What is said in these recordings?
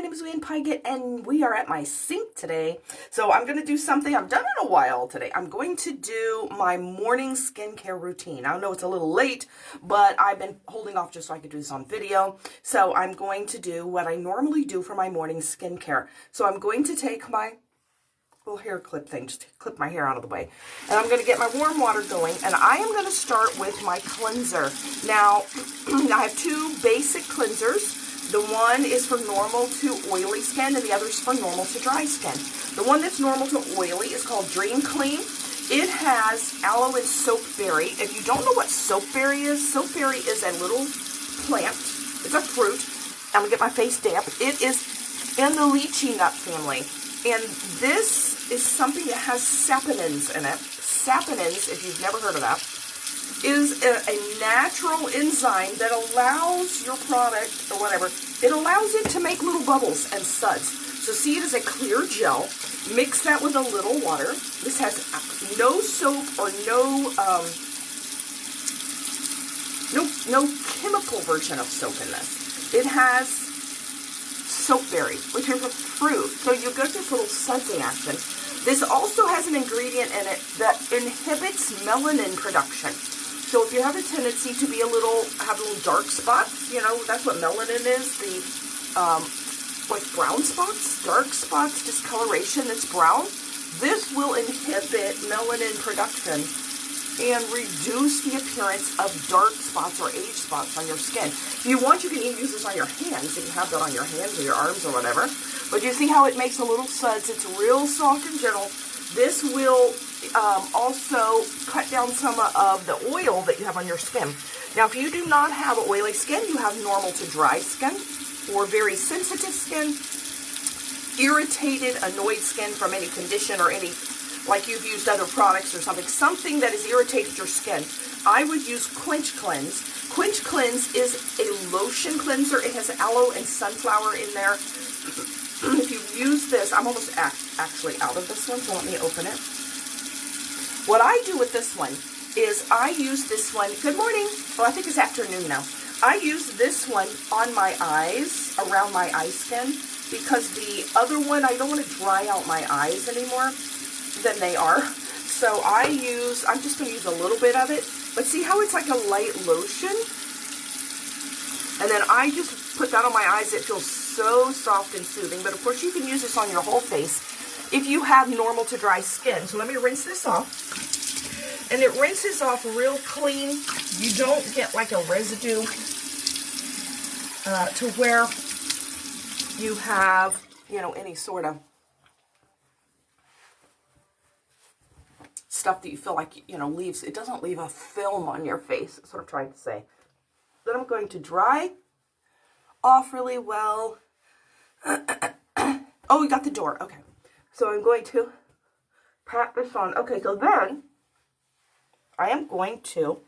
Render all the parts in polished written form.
my name is Leanne Pygott, and we are at my sink today. So I'm going to do something I've done in a while today. I'm going to do my morning skincare routine. I know it's a little late, but I've been holding off just so I could do this on video. So I'm going to do what I normally do for my morning skincare. So I'm going to take my little hair clip thing, just clip my hair out of the way. And I'm going to get my warm water going, and I am going to start with my cleanser. Now, I have two basic cleansers. The one is for normal to oily skin, and the other is for normal to dry skin. The one that's normal to oily is called Dream Clean. It has aloe and soapberry. If you don't know what soapberry is a little plant. It's a fruit. I'm going to get my face damp. It is in the lychee nut family. And this is something that has saponins in it. Saponins, if you've never heard of that, is a natural enzyme that allows your product, or whatever, it allows it to make little bubbles and suds. So see it as a clear gel. Mix that with a little water. This has no soap or no chemical version of soap in this. It has soapberry, which is a fruit. So you get this little sudsing action. This also has an ingredient in it that inhibits melanin production. So if you have a tendency to be have little dark spots, you know, that's what melanin is, the, like brown spots, dark spots, discoloration that's brown. This will inhibit melanin production and reduce the appearance of dark spots or age spots on your skin. If you want, you can even use this on your hands. You can have that on your hands or your arms or whatever. But you see how it makes a little suds? It's real soft and gentle. This will also cut down some of the oil that you have on your skin. Now, if you do not have oily skin, you have normal to dry skin, or very sensitive skin, irritated, annoyed skin from any condition or any, like you've used other products or something that has irritated your skin, I would use Quench Cleanse. Quench Cleanse is a lotion cleanser. It has aloe and sunflower in there. If you use this, I'm almost actually out of this one, so let me open it. What I do with this one is I use this one, good morning, well I think it's afternoon now. I use this one on my eyes, around my eye skin, because the other one, I don't want to dry out my eyes anymore than they are. So I'm just going to use a little bit of it, but see how it's like a light lotion? And then I just put that on my eyes. It feels so soft and soothing. But of course, you can use this on your whole face if you have normal to dry skin. So let me rinse this off. And it rinses off real clean. You don't get like a residue to where you have, you know, any sort of stuff that you feel like, you know, leaves. It doesn't leave a film on your face. That's what I'm trying to say. Then I'm going to dry off really well. Oh, we got the door. Okay. So I'm going to pat this on. Okay, so then I am going to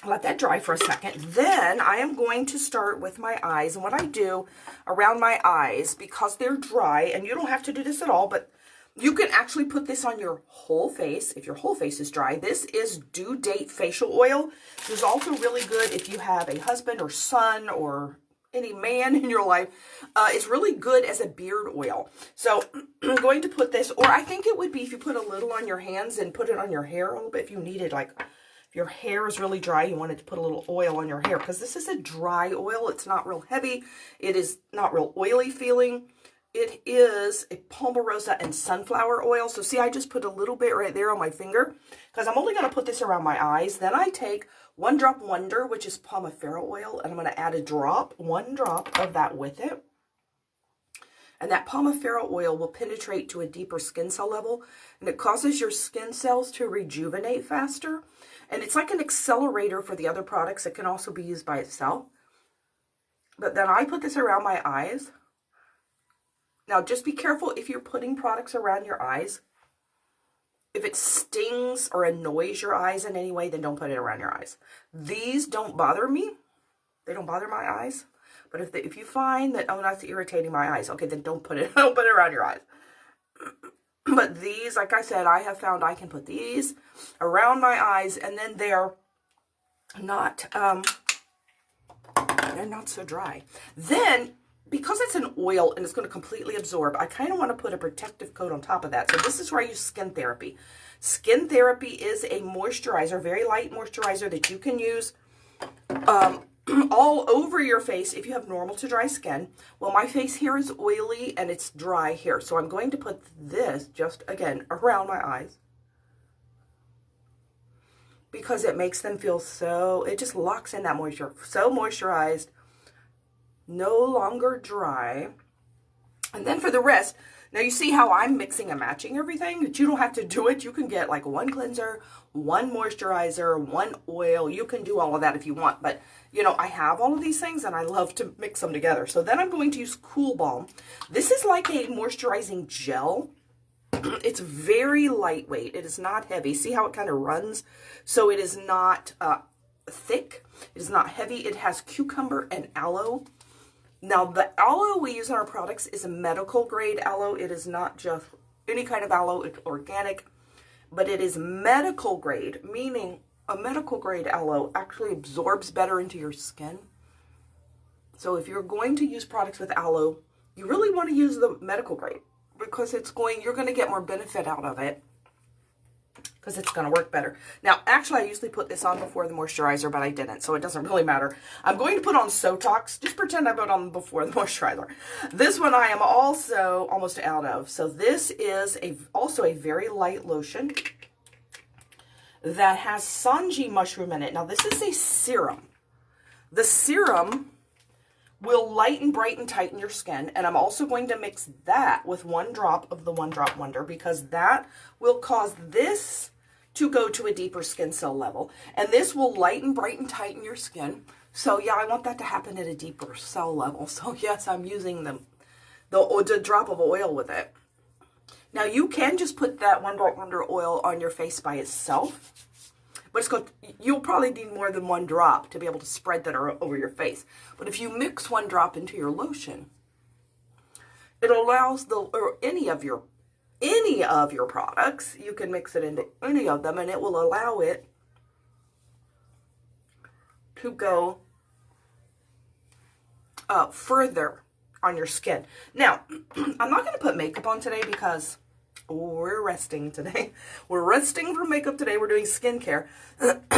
let that dry for a second. Then I am going to start with my eyes. And what I do around my eyes, because they're dry, and you don't have to do this at all, but you can actually put this on your whole face if your whole face is dry. This is Due Date facial oil. This is also really good if you have a husband or son or any man in your life. It's really good as a beard oil. So I'm going to put this, or I think it would be if you put a little on your hands and put it on your hair a little bit if you needed, like if your hair is really dry, you wanted to put a little oil on your hair, because this is a dry oil. It's not real heavy. It is not real oily feeling. It is a palmarosa and sunflower oil. So see, I just put a little bit right there on my finger because I'm only going to put this around my eyes. Then I take One Drop Wonder, which is Palmifero oil, and I'm going to add one drop of that with it. And that Palmifero oil will penetrate to a deeper skin cell level, and it causes your skin cells to rejuvenate faster. And it's like an accelerator for the other products. It can also be used by itself. But then I put this around my eyes. Now, just be careful if you're putting products around your eyes. If it stings or annoys your eyes in any way, then don't put it around your eyes. These don't bother me. They don't bother my eyes. But if you find that, oh, that's irritating my eyes, okay, then don't put it around your eyes. But these, like I said, I have found I can put these around my eyes, and then they're not so dry. Then because it's an oil and it's going to completely absorb, I kind of want to put a protective coat on top of that. So this is where I use Skin Therapy. Skin Therapy is a moisturizer, very light moisturizer that you can use all over your face if you have normal to dry skin. Well, my face here is oily and it's dry here. So I'm going to put this just, again, around my eyes, because it makes them feel so, it just locks in that moisture. So moisturized, no longer dry. And then for the rest, now you see how I'm mixing and matching everything? But you don't have to do it. You can get like one cleanser, one moisturizer, one oil. You can do all of that if you want. But, you know, I have all of these things and I love to mix them together. So then I'm going to use Cool Balm. This is like a moisturizing gel. It's very lightweight. It is not heavy. See how it kind of runs? So it is not thick. It is not heavy. It has cucumber and aloe. Now, the aloe we use in our products is a medical grade aloe. It is not just any kind of aloe. It's organic, but it is medical grade, meaning a medical grade aloe actually absorbs better into your skin. So if you're going to use products with aloe, you really want to use the medical grade, because you're going to get more benefit out of it, because it's going to work better. Now, actually, I usually put this on before the moisturizer, but I didn't, so it doesn't really matter. I'm going to put on Sotox. Just pretend I put on before the moisturizer. This one I am also almost out of. So this is also a very light lotion that has Sanji mushroom in it. Now, this is a serum. The serum will lighten, brighten, tighten your skin. And I'm also going to mix that with 1 drop of the One Drop Wonder, because that will cause this to go to a deeper skin cell level. And this will lighten, brighten, tighten your skin. So yeah, I want that to happen at a deeper cell level. So yes, I'm using the drop of oil with it. Now you can just put that One Drop Wonder oil on your face by itself. But you'll probably need more than 1 drop to be able to spread that over your face. But if you mix 1 drop into your lotion, it allows any of your products, you can mix it into any of them, and it will allow it to go further on your skin. Now, I'm not going to put makeup on today because we're resting today. We're resting from makeup today. We're doing skincare.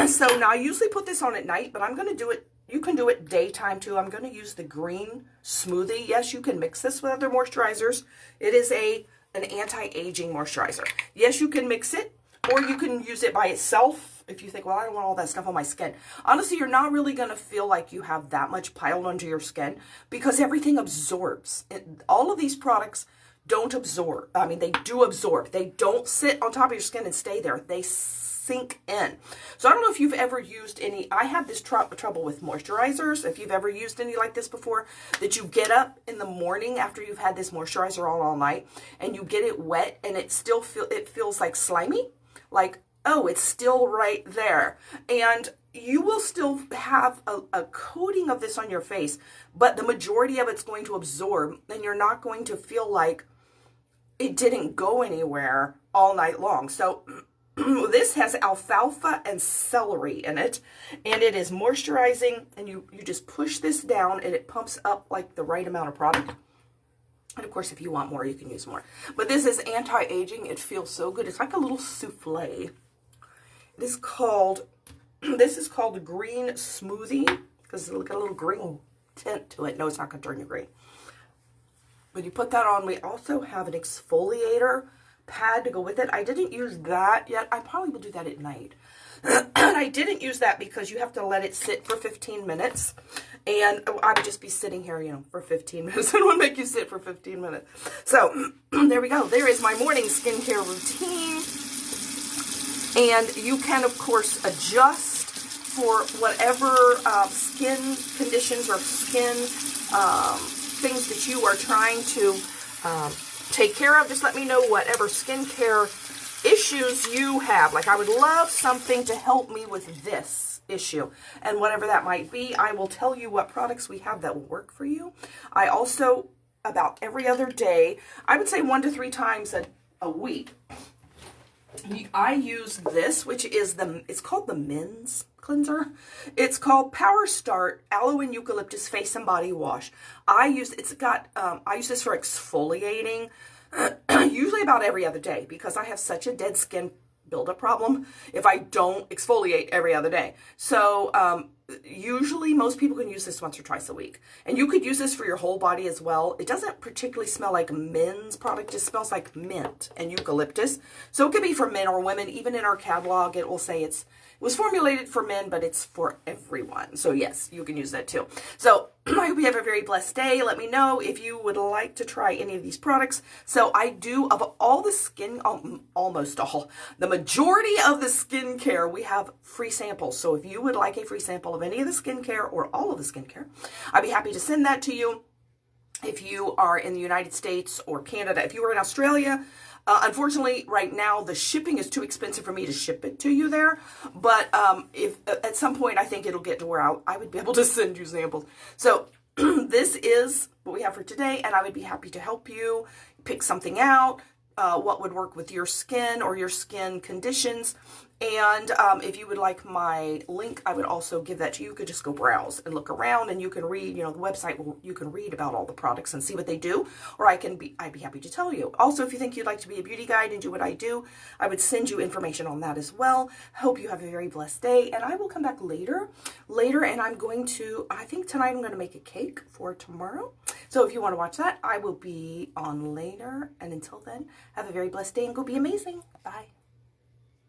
So now I usually put this on at night, but I'm going to do it. You can do it daytime too. I'm going to use the green smoothie. Yes, you can mix this with other moisturizers. It is an anti-aging moisturizer. Yes, you can mix it, or you can use it by itself if you think, well, I don't want all that stuff on my skin. Honestly, you're not really going to feel like you have that much piled onto your skin, because everything absorbs. All of these products don't absorb. I mean, they do absorb. They don't sit on top of your skin and stay there. They sink in. So I don't know if you've ever used any. I have this trouble with moisturizers. If you've ever used any like this before, that you get up in the morning after you've had this moisturizer on all night, and you get it wet, and it feels like slimy. Like, oh, it's still right there. And you will still have a coating of this on your face, but the majority of it's going to absorb, and you're not going to feel like it didn't go anywhere all night long. So this has alfalfa and celery in it, and it is moisturizing, and you just push this down, and it pumps up like the right amount of product. And of course, if you want more, you can use more. But this is anti-aging. It feels so good. It's like a little souffle. This is called Green Smoothie, because it's got a little green tint to it. No, it's not going to turn you green. When you put that on, we also have an exfoliator pad to go with it. I didn't use that yet. I probably will do that at night. And I didn't use that because you have to let it sit for 15 minutes. And I would just be sitting here, you know, for 15 minutes. I don't want to make you sit for 15 minutes. So, there we go. There is my morning skincare routine. And you can, of course, adjust for whatever skin conditions or skin things that you are trying to take care of. Just let me know whatever skincare issues you have. Like, I would love something to help me with this issue, and whatever that might be, I will tell you what products we have that will work for you. I also, about every other day, I would say 1 to 3 times a week, I use this, which is it's called the Men's cleanser. It's called Power Start Aloe and Eucalyptus Face and Body Wash. I use this for exfoliating, usually about every other day, because I have such a dead skin buildup problem if I don't exfoliate every other day. So usually most people can use this once or twice a week. And you could use this for your whole body as well. It doesn't particularly smell like men's product. It smells like mint and eucalyptus. So it could be for men or women. Even in our catalog, it will say it was formulated for men, but it's for everyone. So yes, you can use that too. So I hope you have a very blessed day. Let me know if you would like to try any of these products. So I do, of all the skin, almost all, the majority of the skincare, we have free samples. So if you would like a free sample of any of the skincare or all of the skincare, I'd be happy to send that to you. If you are in the United States or Canada, if you are in Australia, unfortunately, right now, the shipping is too expensive for me to ship it to you there. But if at some point, I think it'll get to where I would be able to send you samples. So this is what we have for today, and I would be happy to help you pick something out, what would work with your skin or your skin conditions. And if you would like my link, I would also give that to you. You could just go browse and look around, and you can read, the website, you can read about all the products and see what they do, or I'd be happy to tell you. Also, if you think you'd like to be a beauty guide and do what I do, I would send you information on that as well. Hope you have a very blessed day, and I will come back later, and I'm going to, I think tonight I'm going to make a cake for tomorrow. So if you want to watch that, I will be on later, and until then, have a very blessed day and go be amazing. Bye.